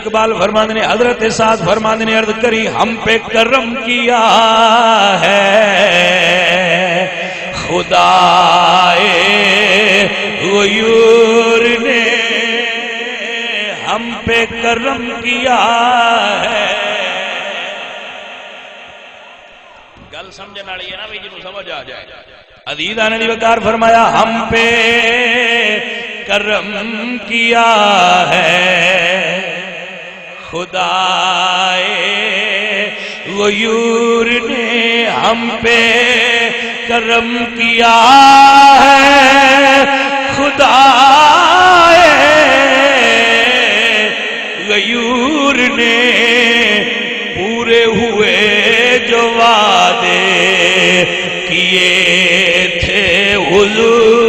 इकबाल फरमाते ने, हजरत साद फरमाते ने, अर्ज करी हम पे करम किया है खुदाए गुयूर ने, हम पे करम किया है। गल समझने वाली है ना भाई, जिन्होंने समझ आ जाए। अदीदा ने वकार फरमाया हम पे करम किया है खुदाए गुयूर ने, हम पे करम किया है खुदाए गयूर ने, पूरे हुए जो वादे किए थे हुजूर